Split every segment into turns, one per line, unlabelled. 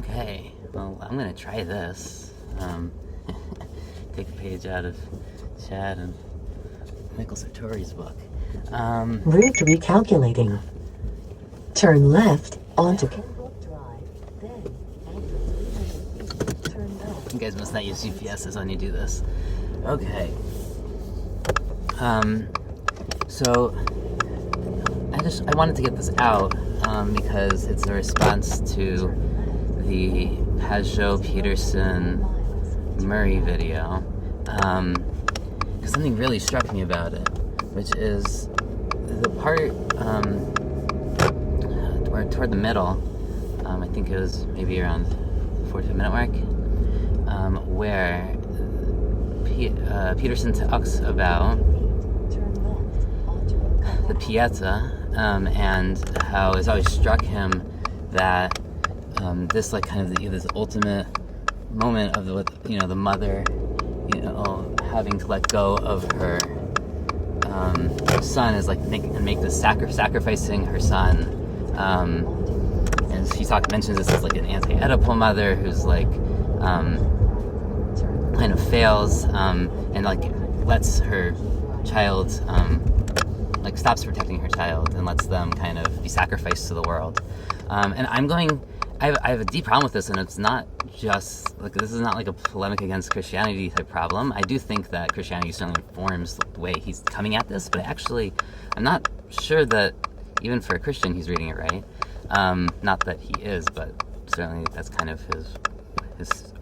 Okay, well, I'm gonna try this. Take a page out of Chad and Michael Sartori's book.
Route recalculating. Turn left onto Kenbrook Drive, then turn left.
You guys must not use GPSs when you do this. Okay. So I wanted to get this out because it's a response to the Peterson Murray video. Because something really struck me about it, which is the part toward the middle. I think it was maybe around the 45-minute mark, where Peterson talks about the Pieta, and how it's always struck him that this like kind of this ultimate moment of the mother, having to let go of her son is like make this sacrificing her son. And she mentions this as like an anti-Oedipal mother who's like kind of fails and like lets her child like stops protecting her child and lets them kind of be sacrificed to the world. And I have a deep problem with this, and it's not just like, this is not like a polemic against Christianity type problem. I do think that Christianity certainly informs the way he's coming at this, but actually I'm not sure that even for a Christian he's reading it right. Not that he is, but certainly that's kind of his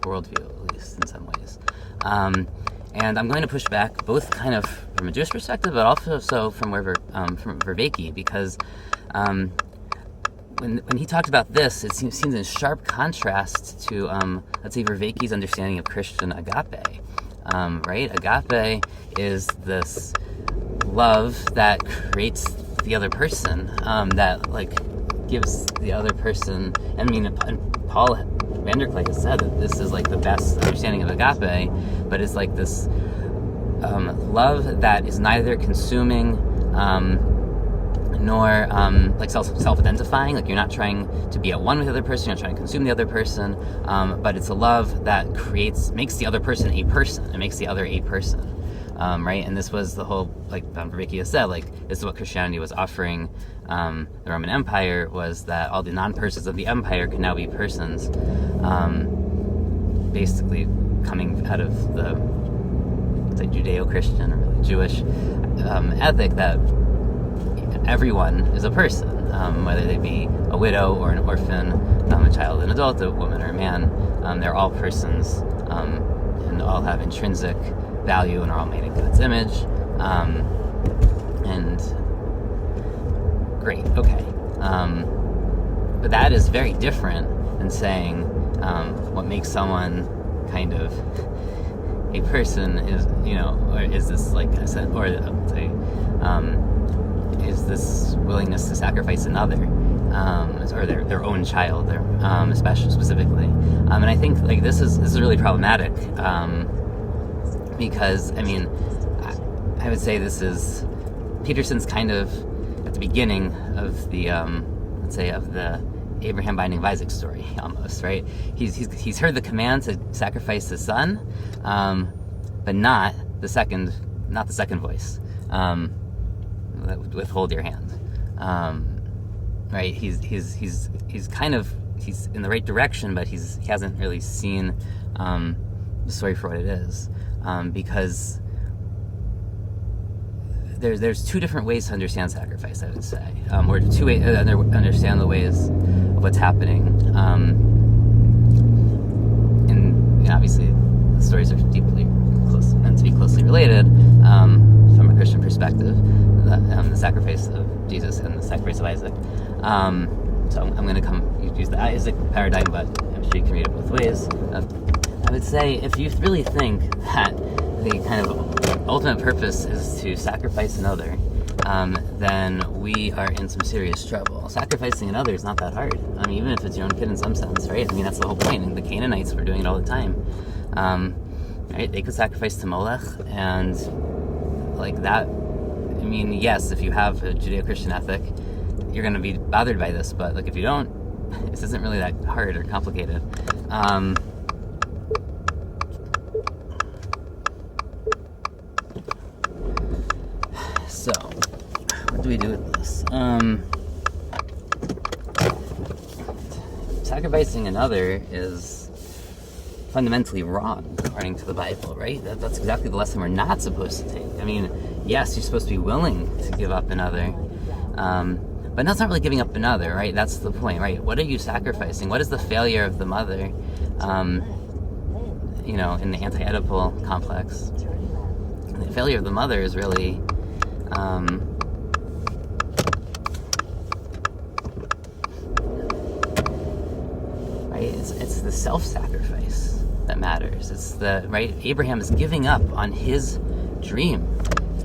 worldview, at least in some ways. And I'm going to push back both kind of from a Jewish perspective, but also from from Vervaeke, because when he talked about this, it seems in sharp contrast to let's say Vervaeke's understanding of Christian agape. Right? Agape is this love that creates the other person, that like gives the other person. And Paul Vanderklein has said that this is like the best understanding of agape, but it's like this love that is neither consuming nor like self-identifying. Like, you're not trying to be at one with the other person, you're not trying to consume the other person, but it's a love that makes the other person a person. It makes the other a person. Right? And this was the whole, like Vervaeke has said, like, this is what Christianity was offering the Roman Empire, was that all the non-persons of the empire could now be persons, basically coming out of the, say, Judeo-Christian or really Jewish ethic that everyone is a person, whether they be a widow or an orphan, a child, an adult, a woman or a man. They're all persons, and all have intrinsic value and are all made in God's image. And great, okay. But that is very different than saying what makes someone kind of a person is, or is this, like I said, or say, is this willingness to sacrifice another, or their own child, especially specifically. And I think like this is really problematic, because I would say this is Peterson's kind of at the beginning of the let's say of the Abraham binding of Isaac story, almost, right? He's heard the command to sacrifice his son, but not the second voice. Withhold your hand, right? He's in the right direction, but he hasn't really seen the story for what it is, because there's two different ways to understand sacrifice, I would say, or two ways to understand the ways of what's happening, and obviously the stories are meant to be closely related from a Christian perspective. The sacrifice of Jesus and the sacrifice of Isaac. So I'm going to use the Isaac paradigm, but I'm sure you can read it both ways. I would say if you really think that the kind of ultimate purpose is to sacrifice another, then we are in some serious trouble. Sacrificing another is not that hard. Even if it's your own kid in some sense, right? That's the whole point. And the Canaanites were doing it all the time. Right? They could sacrifice to Molech, and like that. Yes, if you have a Judeo-Christian ethic, you're going to be bothered by this, but like if you don't, this isn't really that hard or complicated. So, what do we do with this? Sacrificing another is fundamentally wrong, according to the Bible, right? That's exactly the lesson we're not supposed to take. I mean, yes, you're supposed to be willing to give up another, but that's not really giving up another, right? That's the point, right? What are you sacrificing? What is the failure of the mother, in the anti-Oedipal complex? The failure of the mother is really, right? It's the self-sacrifice that matters. It's right? Abraham is giving up on his dream,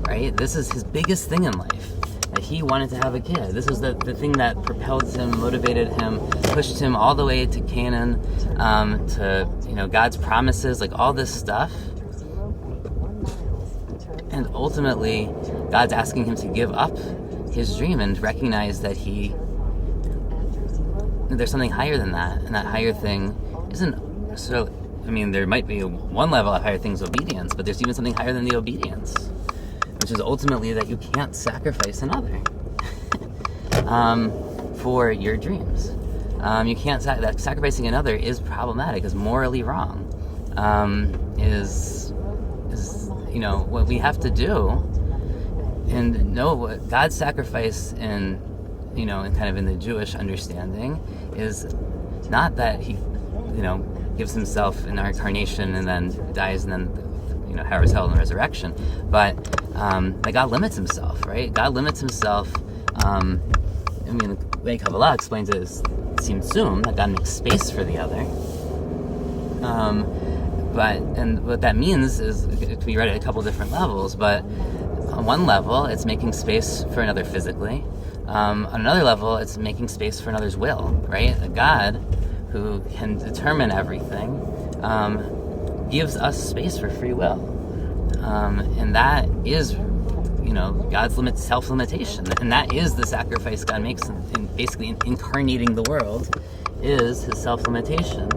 right? This is his biggest thing in life. That he wanted to have a kid. This was the thing that propelled him, motivated him, pushed him all the way to Canaan, to God's promises, like all this stuff. And ultimately, God's asking him to give up his dream and recognize that there's something higher than that, and that higher thing isn't so. I mean, there might be one level of higher thing's obedience, but there's even something higher than the obedience, which is ultimately that you can't sacrifice another for your dreams. You can't. That sacrificing another is problematic, is morally wrong. Is what we have to do, and know what God's sacrifice in kind of in the Jewish understanding is not that he gives himself in our incarnation and then dies and then Hera's hell and resurrection, but that God limits himself, right? God limits himself. The way Kabbalah explains it is tzimtzum, that God makes space for the other. And what that means is, it can be read at a couple different levels, but on one level, it's making space for another physically. On another level, it's making space for another's will, right? A God who can determine everything gives us space for free will. And that is, God's self-limitation. And that is the sacrifice God makes in basically incarnating the world, is his self-limitation.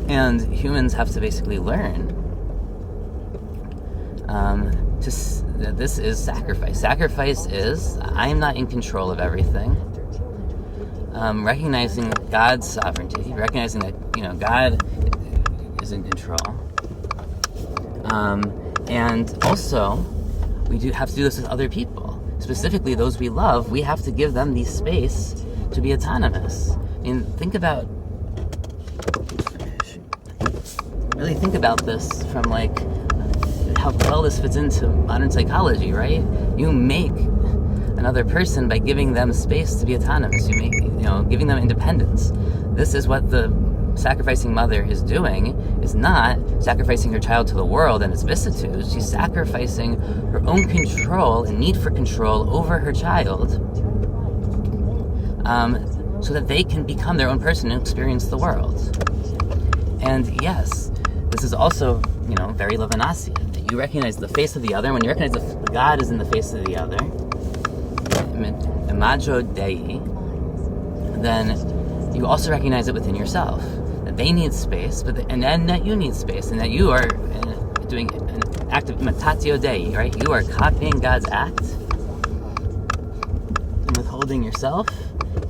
And humans have to basically learn that this is sacrifice. Sacrifice is, I am not in control of everything. Recognizing God's sovereignty, recognizing that God is in control, and also we do have to do this with other people, specifically those we love. We have to give them the space to be autonomous. Think about this from how well this fits into modern psychology, right? You make another person by giving them space to be autonomous. You make, giving them independence. This is what the sacrificing mother is doing, is not sacrificing her child to the world and its vicissitudes. She's sacrificing her own control and need for control over her child, so that they can become their own person and experience the world. And yes, this is also, very Levinasian, that you recognize the face of the other. When you recognize that God is in the face of the other, imago Dei, then you also recognize it within yourself, that they need space, and that you need space, and that you are doing an act of imitatio Dei, right? You are copying God's act and withholding yourself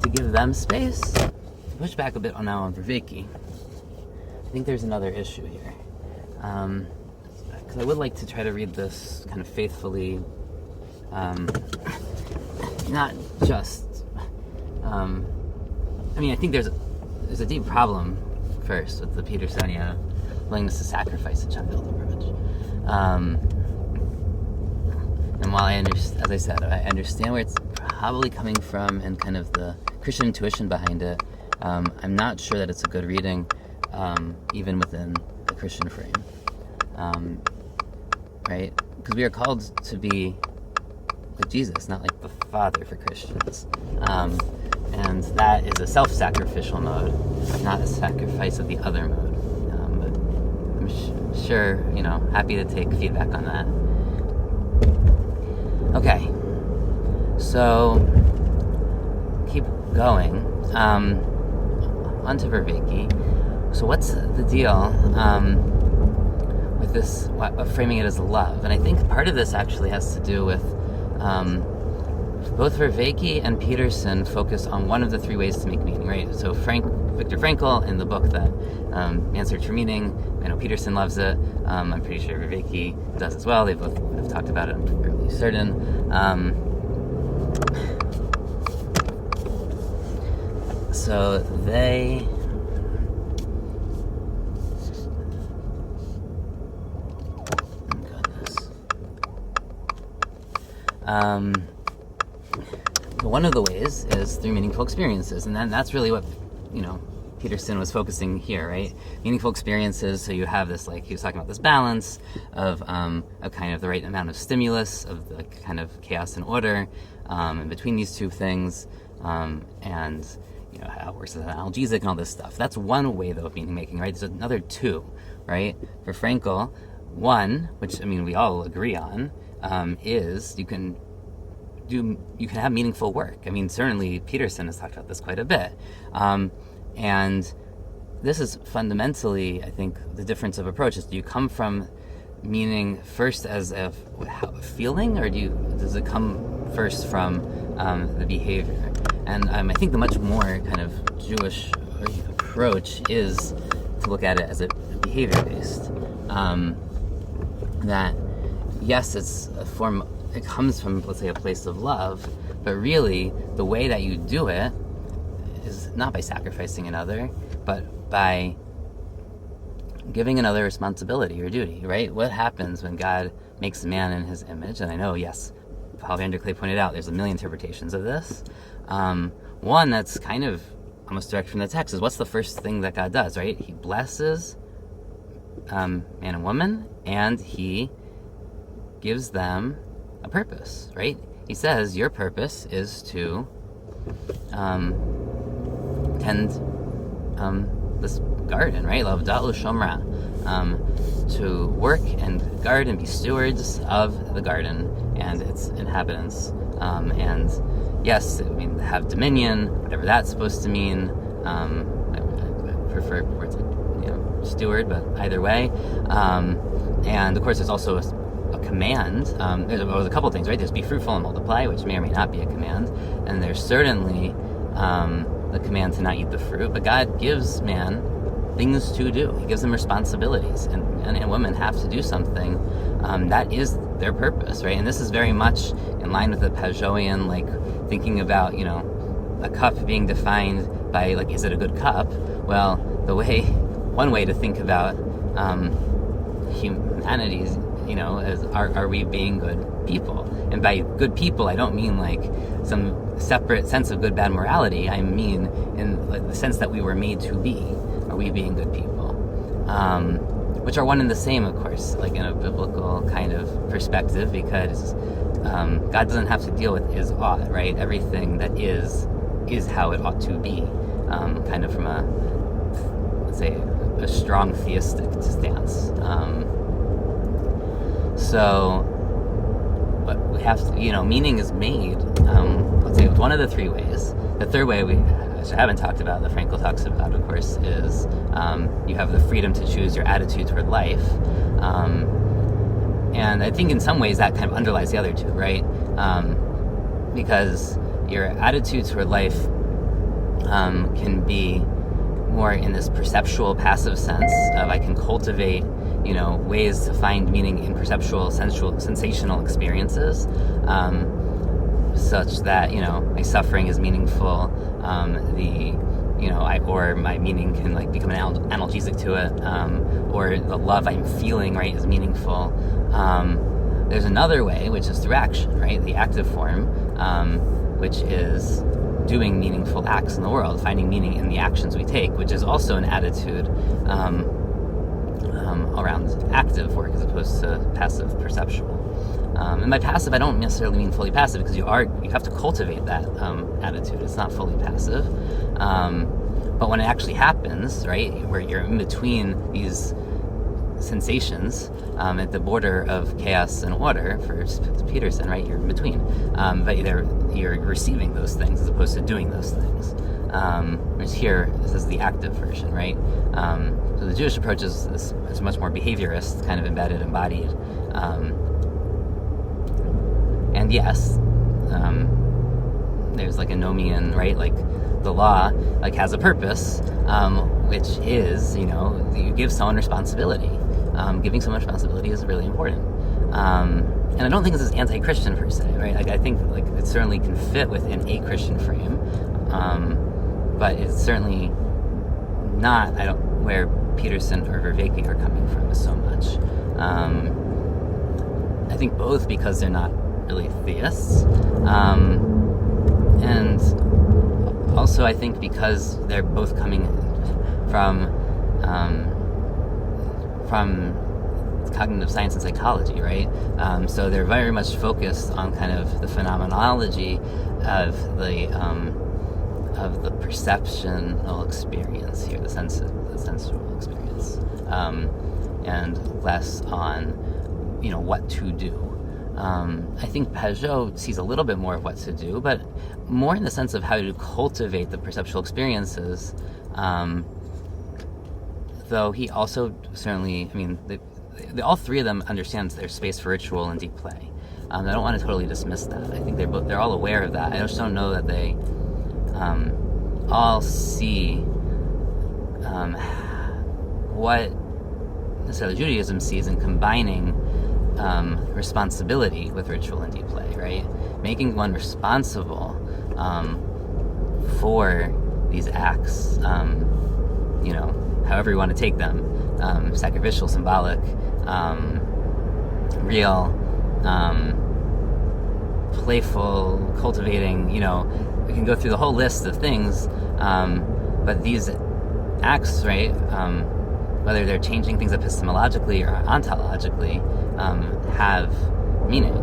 to give them space. To push back a bit now on Vervaeke, I think there's another issue here. Because I would like to try to read this kind of faithfully, not just, I think there's a deep problem first with the Petersonian willingness to sacrifice a child approach. And while as I said, I understand where it's probably coming from and kind of the Christian intuition behind it, I'm not sure that it's a good reading, even within the Christian frame. Right? Because we are called to be like Jesus, not like the Father for Christians. And that is a self-sacrificial mode, not a sacrifice of the other mode. But I'm sure, happy to take feedback on that. Okay. So, keep going. Onto Vervaeke. So what's the deal with this, framing it as love? And I think part of this actually has to do with both Vervaeke and Peterson focus on one of the three ways to make meaning, right? So Viktor Frankl, in the book that Man's Search for Meaning, I know Peterson loves it. I'm pretty sure Vervaeke does as well. They both have talked about it, I'm fairly certain. So they... one of the ways is through meaningful experiences, and then that's really what Peterson was focusing here, right? Meaningful experiences. So you have this, like he was talking about, this balance of kind of the right amount of stimulus, of the kind of chaos and order in between these two things, and how it works as an analgesic and all this stuff. That's one way though of meaning making, right? There's another two, right? For Frankl, one, which we all agree on, is you can have meaningful work. Certainly Peterson has talked about this quite a bit. And this is fundamentally, I think, the difference of approaches. Do you come from meaning first as a feeling, or does it come first from the behavior? And I think the much more kind of Jewish approach is to look at it as a behavior-based. That, yes, it's a form, it comes from, let's say, a place of love, but really the way that you do it is not by sacrificing another, but by giving another responsibility or duty, right? What happens when God makes man in his image? And I know, yes, Paul van der Klee pointed out there's a million interpretations of this. One that's kind of almost direct from the text is, what's the first thing that God does, right? He blesses man and woman, and he gives them a purpose, right? He says, your purpose is to tend this garden, right? Lavdat l'shomra, to work and guard and be stewards of the garden and its inhabitants. And yes, have dominion, whatever that's supposed to mean. I prefer words like steward, but either way. And of course, there's also a command. There's a couple things, right? There's be fruitful and multiply, which may or may not be a command, and there's certainly the command to not eat the fruit. But God gives man things to do. He gives them responsibilities, and women have to do something that is their purpose, right? And this is very much in line with the Pageauian, thinking about a cup being defined by is it a good cup? Well, one way to think about humanity is, are we being good people? And by good people, I don't mean some separate sense of good bad morality. I mean in the sense that we were made to be. Are we being good people? Which are one and the same, of course, in a biblical kind of perspective, because God doesn't have to deal with is ought, right? Everything that is how it ought to be, kind of from let's say, a strong theistic stance. So, but we have to, meaning is made, let's say, one of the three ways. The third way, which I haven't talked about, that Frankl talks about, of course, is you have the freedom to choose your attitude toward life. And I think in some ways that kind of underlies the other two, right? Because your attitude toward life can be more in this perceptual, passive sense of I can cultivate, ways to find meaning in perceptual, sensational experiences, such that, my suffering is meaningful, or my meaning can become an analgesic to it, or the love I'm feeling, right, is meaningful. There's another way, which is through action, right, the active form, which is doing meaningful acts in the world, finding meaning in the actions we take, which is also an attitude around active work as opposed to passive perceptual. And by passive, I don't necessarily mean fully passive, because you have to cultivate that attitude. It's not fully passive. But when it actually happens, right, where you're in between these sensations at the border of chaos and order for Peterson, right? You're in between, but you're receiving those things as opposed to doing those things. Whereas here, this is the active version, right? So the Jewish approach is much more behaviorist, kind of embedded, embodied, and yes, there's like a nomian, right? Like the law, like has a purpose, which is, you give someone responsibility. Giving someone responsibility is really important. And I don't think this is anti-Christian per se, right? Like I think like it certainly can fit within a Christian frame, but it's certainly not where Peterson or Vervaeke are coming from so much. I think both because they're not really theists, and also I think because they're both coming from cognitive science and psychology, right? So they're very much focused on kind of the phenomenology of the perceptional experience here, the sensual experience, and less on what to do. I think Pajot sees a little bit more of what to do, but more in the sense of how to cultivate the perceptual experiences. Though he also certainly, all three of them understand there's space for ritual and deep play. I don't want to totally dismiss that. I think they're all aware of that. I just don't know that they all see what necessarily Judaism sees in combining responsibility with ritual and deep play, right? Making one responsible for these acts, however you want to take them, sacrificial, symbolic, real, playful, cultivating, we can go through the whole list of things, but these acts, right, whether they're changing things epistemologically or ontologically, have meaning,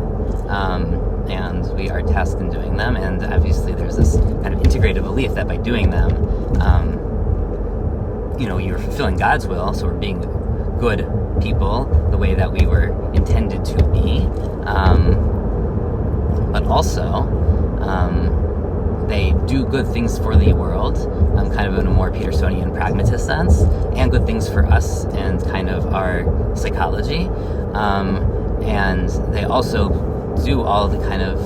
and we are tasked in doing them, and obviously there's this kind of integrated belief that by doing them, you're fulfilling God's will, so we're being good people the way that we were intended to be, but also they do good things for the world, kind of in a more Petersonian pragmatist sense, and good things for us and kind of our psychology, and they also do all the kind of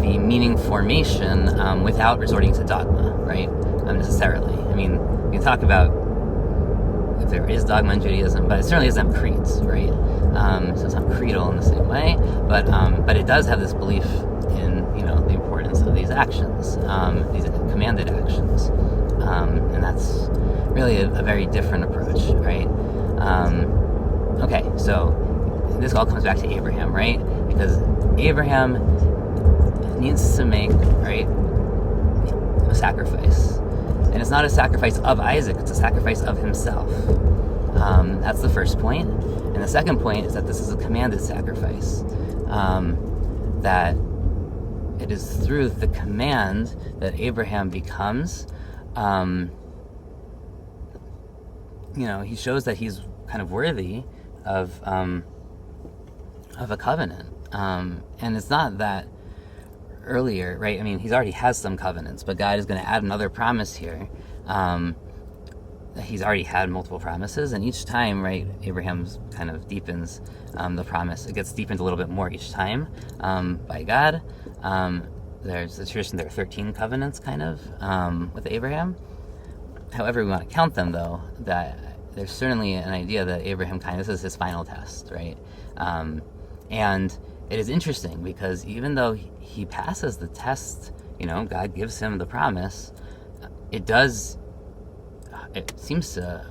the meaning formation without resorting to dogma, right? Necessarily. We can talk about if there is dogma in Judaism, but it certainly doesn't have creeds, right? So it's not creedal in the same way, but it does have this belief in the importance of these actions, these commanded actions, and that's really a very different approach, right? Okay, so this all comes back to Abraham, right? Because Abraham needs to make, right, a sacrifice. And it's not a sacrifice of Isaac, it's a sacrifice of himself. That's the first point. And the second point is that this is a commanded sacrifice. That it is through the command that Abraham becomes, he shows that he's kind of worthy of a covenant. And it's not that earlier, right? He's already has some covenants, but God is going to add another promise here. He's already had multiple promises, and each time, right, Abraham's kind of deepens the promise. It gets deepened a little bit more each time by God. There's the tradition, there are 13 covenants, kind of, with Abraham. However we want to count them, though, that there's certainly an idea that Abraham this is his final test, right? And it is interesting because even though he passes the test, God gives him the promise, it seems to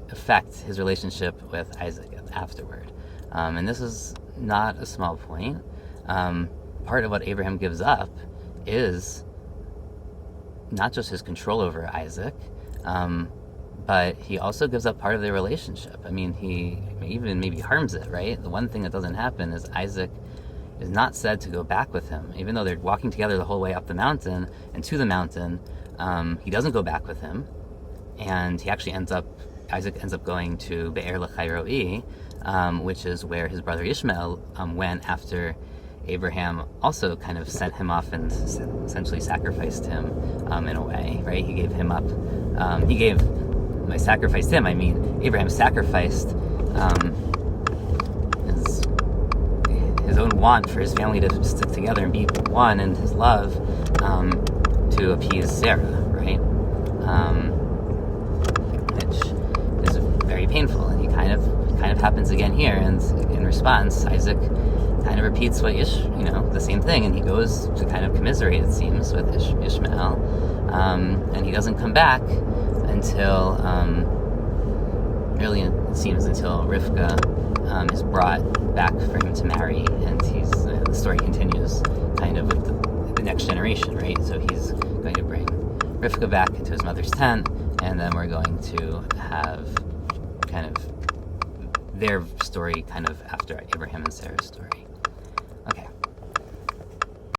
affect his relationship with Isaac afterward. And this is not a small point. Part of what Abraham gives up is not just his control over Isaac, but he also gives up part of their relationship. He even maybe harms it, right? The one thing that doesn't happen is Isaac is not said to go back with him. Even though they're walking together the whole way up the mountain and to the mountain, he doesn't go back with him. And he actually ends up Isaac ends up going to Be'er L'Chairoi, which is where his brother Ishmael went after Abraham also kind of sent him off and essentially sacrificed him in a way, right? He gave him up. By sacrificed him, I mean Abraham sacrificed his own want for his family to stick together and be one, and his love to appease Sarah, right? Which is very painful, and he kind of happens again here. And in response, Isaac kind of repeats the same thing, and he goes to kind of commiserate, it seems, with Ishmael, and he doesn't come back until really it seems until Rivka is brought back for him to marry, and the story continues kind of with the next generation, right? So he's going to bring Rivka back into his mother's tent, and then we're going to have kind of their story kind of after Abraham and Sarah's story.